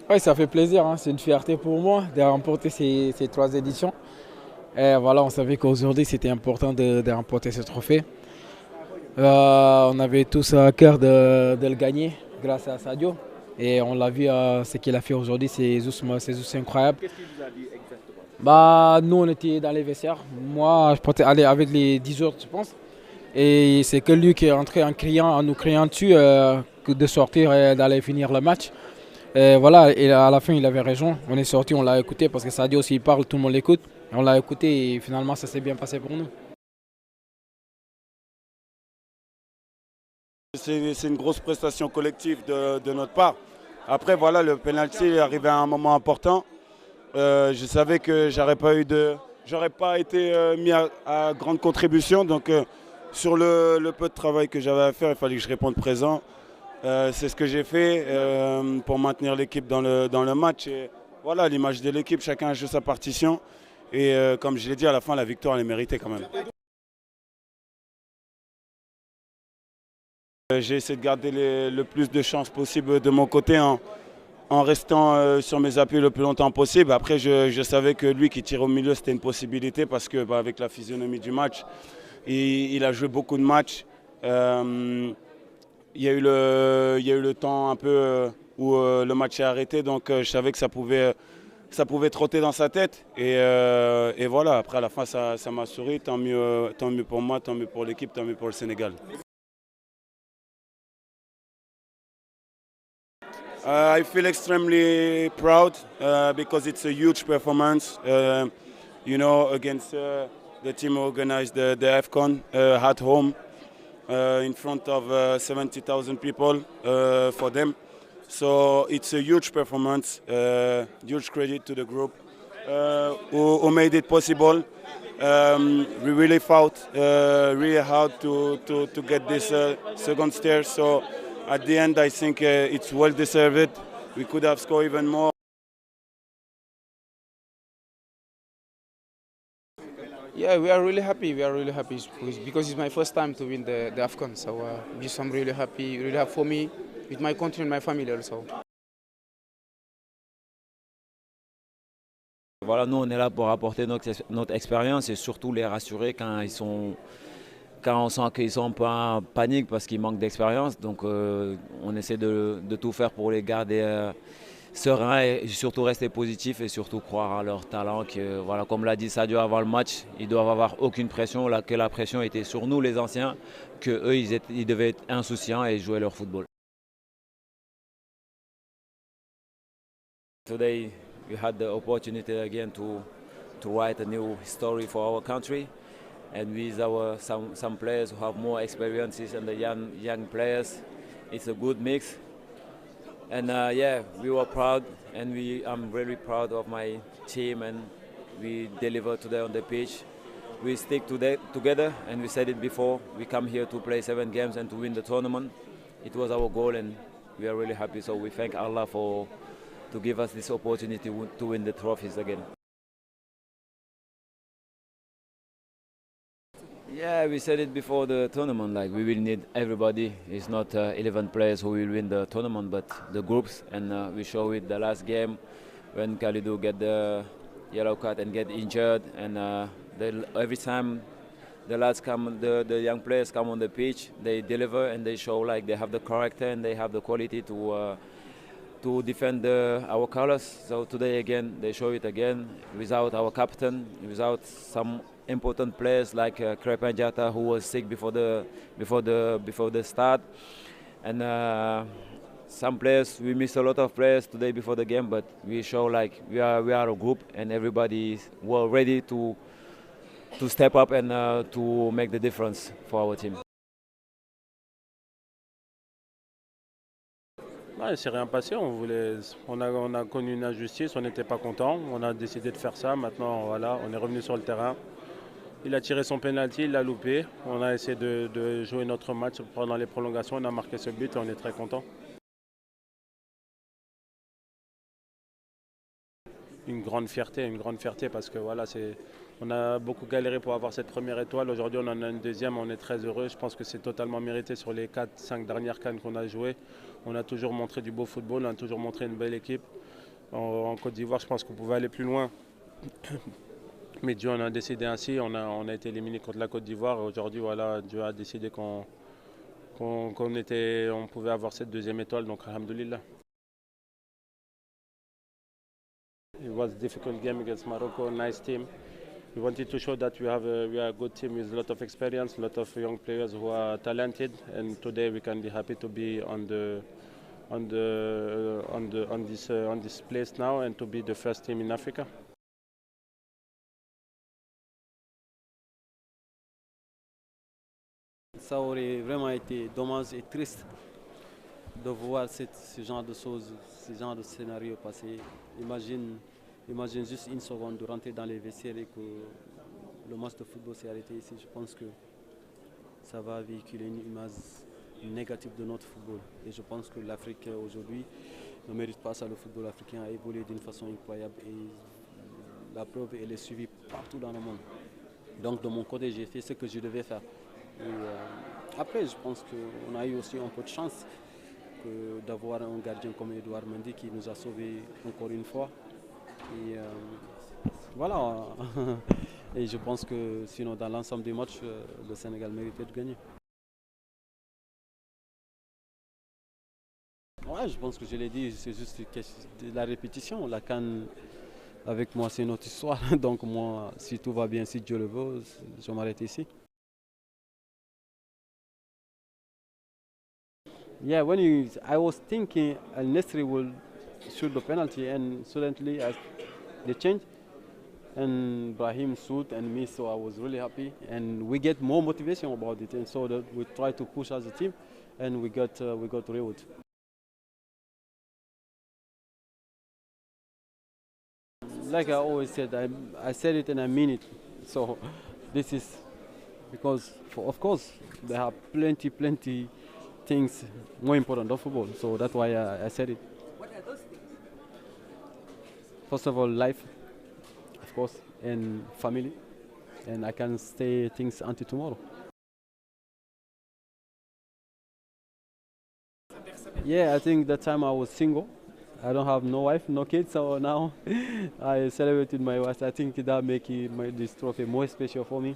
Oui, ça fait plaisir, hein. C'est une fierté pour moi de remporter ces trois éditions. Et voilà, on savait qu'aujourd'hui c'était important de remporter ce trophée. On avait tous à cœur de le gagner grâce à Sadio. Et on l'a vu, ce qu'il a fait aujourd'hui, c'est juste incroyable. Qu'est-ce qu'il vous a dit exactement? Bah, nous, on était dans les vestiaires. Moi, je portais aller avec les 10 autres, je pense. Et c'est que lui qui est rentré en nous criant dessus de sortir et d'aller finir le match. Et voilà, et à la fin, il avait raison. On est sorti, on l'a écouté parce que Sadio, s'il parle, tout le monde l'écoute. On l'a écouté et finalement, ça s'est bien passé pour nous. C'est une grosse prestation collective de notre part. Après, voilà, le penalty est arrivé à un moment important. Je savais que j'aurais pas été mis à grande contribution. Donc, sur le peu de travail que j'avais à faire, il fallait que je réponde présent. C'est ce que j'ai fait pour maintenir l'équipe dans le match. Et voilà, l'image de l'équipe, chacun joue sa partition. Et comme je l'ai dit, à la fin, la victoire, elle est méritée quand même. J'ai essayé de garder le plus de chances possible de mon côté en restant sur mes appuis le plus longtemps possible. Après, je savais que lui qui tire au milieu, c'était une possibilité parce que avec la physionomie du match, il a joué beaucoup de matchs. Il y a eu le temps un peu où le match est arrêté, donc je savais que ça pouvait trotter dans sa tête. Et voilà, après à la fin, ça m'a souri. Tant mieux pour moi, tant mieux pour l'équipe, tant mieux pour le Sénégal. I feel extremely proud because it's a huge performance, against the team who organized the AFCON at home in front of 70,000 people for them. So it's a huge performance, huge credit to the group who made it possible. We really fought really hard to get this second stair. So at the end, I think it's well deserved. We could have scored even more. Yeah, we are really happy. We are really happy because it's my first time to win the AFCON. So I'm really happy, really happy for me, with my country and my family also. Voilà, nous on est là pour apporter notre expérience et surtout les rassurer quand on sent qu'ils sont un peu en panique parce qu'ils manquent d'expérience. Donc on essaie de tout faire pour les garder sereins et surtout rester positifs et surtout croire à leur talent. Que, voilà, comme l'a dit Sadio avant le match, ils doivent avoir aucune pression, que la pression était sur nous les anciens, qu'eux ils devaient être insouciants et jouer leur football. Today we had the opportunity again to write a new story for our country, and with some players who have more experiences and the young players, it's a good mix. And yeah, we were proud, and I'm really proud of my team, and we delivered today on the pitch. We stick together, and we said it before. We come here to play 7 games and to win the tournament. It was our goal, and we are really happy. So we thank Allah to give us this opportunity to win the trophies again. Yeah, we said it before the tournament, like we will need everybody. It's not 11 players who will win the tournament, but the groups. And we show it the last game when Kalidou get the yellow card and get injured. And every time the lads come, the young players come on the pitch, they deliver and they show like they have the character and they have the quality to defend our colors. So today again, they show it again without our captain, without some important players like Crepin Diatta, who was sick before the start, and some players, we missed a lot of players today before the game, but we show like we are a group and everybody were ready to step up and to make the difference for our team. Non, il ne s'est rien passé. On a connu une injustice, on n'était pas content. On a décidé de faire ça. Maintenant, voilà, on est revenu sur le terrain. Il a tiré son penalty, il l'a loupé. On a essayé de jouer notre match pendant les prolongations. On a marqué ce but et on est très content. Une grande fierté parce que voilà, On a beaucoup galéré pour avoir cette première étoile. Aujourd'hui, on en a une deuxième. On est très heureux. Je pense que c'est totalement mérité sur les 4-5 dernières CAN qu'on a jouées. On a toujours montré du beau football. On a toujours montré une belle équipe. En Côte d'Ivoire, je pense qu'on pouvait aller plus loin. Mais Dieu en a décidé ainsi. On a été éliminé contre la Côte d'Ivoire. Aujourd'hui, voilà, Dieu a décidé qu'on pouvait avoir cette deuxième étoile. Donc, alhamdoulilah. It was a difficult game against Morocco, nice team. We wanted to show that we are a good team with a lot of experience, a lot of young players who are talented, and today we can be happy to be on this place now and to be the first team in Africa. Ça aurait vraiment été dommage et triste de voir ce genre de choses, ce genre de scénario passer. Imagine juste une seconde de rentrer dans les vestiaires et que le match de football s'est arrêté ici. Je pense que ça va véhiculer une image négative de notre football. Et je pense que l'Afrique aujourd'hui ne mérite pas ça. Le football africain a évolué d'une façon incroyable et la preuve, elle est suivie partout dans le monde. Donc de mon côté, j'ai fait ce que je devais faire. Et après, je pense qu'on a eu aussi un peu de chance d'avoir un gardien comme Edouard Mendy qui nous a sauvés encore une fois. Et voilà. Et je pense que sinon, dans l'ensemble des matchs, le Sénégal méritait de gagner. Ouais, je pense que je l'ai dit, c'est juste de la répétition. La CAN, avec moi, c'est notre histoire. Donc moi, si tout va bien, si Dieu le veut, je m'arrête ici. Yeah, I was thinking Al Nesri will shoot the penalty, and suddenly they changed, and Brahim shoot and me, so I was really happy, and we get more motivation about it, and so that we try to push as a team, and we got reward. Like I always said, I said it and I mean it. So this is because, of course, there are plenty things more important than football. So that's why I said it. What are those things? First of all, life, of course, and family. And I can stay things until tomorrow. Yeah, I think that time I was single. I don't have no wife, no kids, so now I celebrated my wife. I think that make this trophy more special for me.